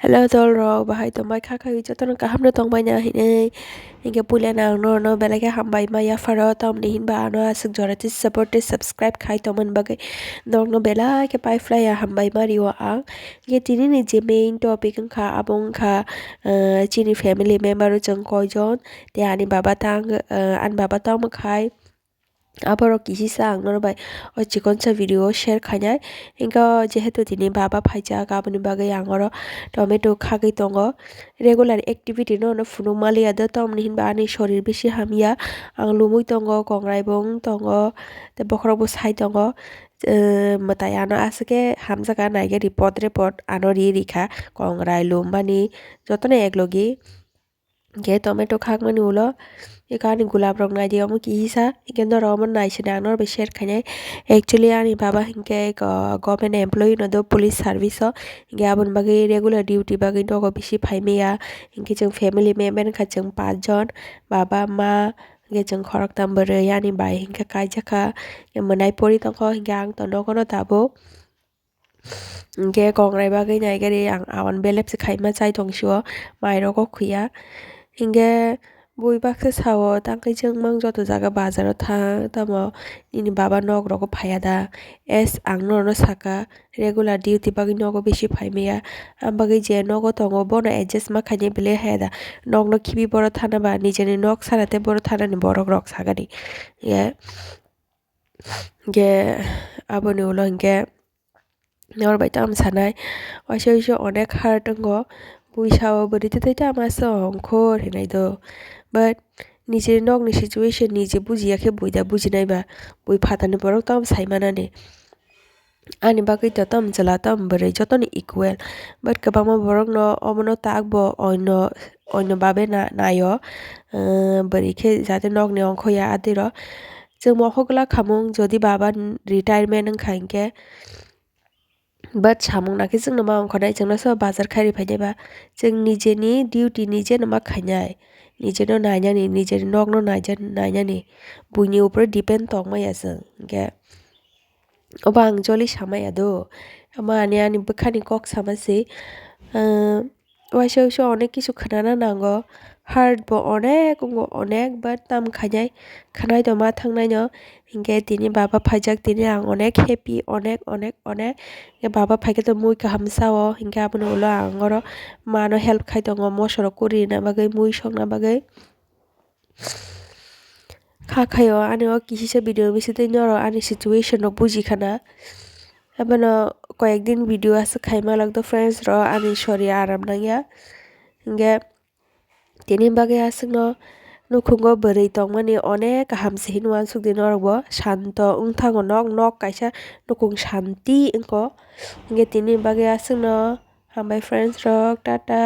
Hello tolro bahai tomai kha kha wicho ton ka hamno tong bai na hi nei inge pule nang no belage hambai maya faro tom ni hin ba no asuk jorati support subscribe khai tomon bagai dong no bela ke pai fly ya hambai mari wa ang ge tini ni je main topic kha abong kha chini family member chang koi jon te ani baba tang an baba tong khai আবারও কিসি সাং নরবাই ও চিকন সা video share খাইনাই Inca যেহেতু তিনি বাবা ফাইজা গাবনি বাগै আঙর tomato খাগै দङ regular activity ন ফুনুং মালিয়া দ তমনি হিনবা আনি শরীর বেশি হামিয়া আং লুমুই দङ গংরাইবং দङ তে বখরবো সাই দङ matai ano asake hamjaka naige report ano rikha kongrai lumbani jotone eklogi ge tomato khagmani ulo ekani gulab rong nai dia mo ki hisa ikendo romon nai sina nor be share khane actually ani baba hinke government employee no do police service ge abon bagi regular duty bagi to go bishi phaimia hinke jeng family member kha jeng 5 jon baba ma ge jeng khorok tambare yani bai hinke kaijaka manai pori to ko hinke ang to no kono tabo ge kongrai bagi nai gari ang awan belep se khaima chai tongsio mai ro ko khuya hinge bui bakse sawo tangkai jeng mang joto jaga bazaro thang tamo ini baba nok roko phayada es ang no saka regular duty bagi nogo beshi phaimia am bagi je nogo tongo bono adjust ma khanye bele heda nok no khibi boro thana ba nijeni nok sarate boro thana ni borok rok sagani ye ge aboni ulo hinge nor bai tam sanai oisho onek har tongo bui sawo bari te ta ma song khor hinai do but নিজের knock ni situation নিজে বুঝিয়াকে বইদা বুঝিনাই বা বই ফাতানি পরক তাম সাইমানানে ani bagay to tam jala tam bare jotoni equal but kabama borok no omono takbo oino babe na nayo bari khe jate nok ni ongkhoya adiro jeng mohokla khamung jodi baba retirement angkhainke but samung nake jeng nama ongkhonai jeng no so bazar khari phaide ba jeng nijeni duty nije nama khainai nije no nainani nije nok no nainani buini upre depend tongmaya jeng ge obang joli samaya do ama ani bekhani kok samase waisho অনেক কিছু খানানা নাঙ্গো hard bo অনেক বার তাম খাইনাই খানাই তো মা থাংনাই ন হিংকে তিনি বাবা ফাইজাক তিনি আং অনেক হ্যাপি অনেক বাবা ফাইকে তো মুই কাহাম সাও হিংকে আপনি উলো আঙ্গর মানো হেল্প খাই দङ মসর করি না বাগৈ মুই সংনা বাগৈ খাখাyo ani o kisisa video bisite nyoro ani situation no buji khana abano কয়েকদিন ভিডিও আছে খাইমা লাগতো ফ্রেন্ডস র ani sorry aram nangya hinge tini bage asingno nukhungo bwrwi tongmani onek kaham se hinwan sukdi norbo shanto wngthango nok kaisa nukung shanti wngko hinge tini bage asingno hambai friends rok tata.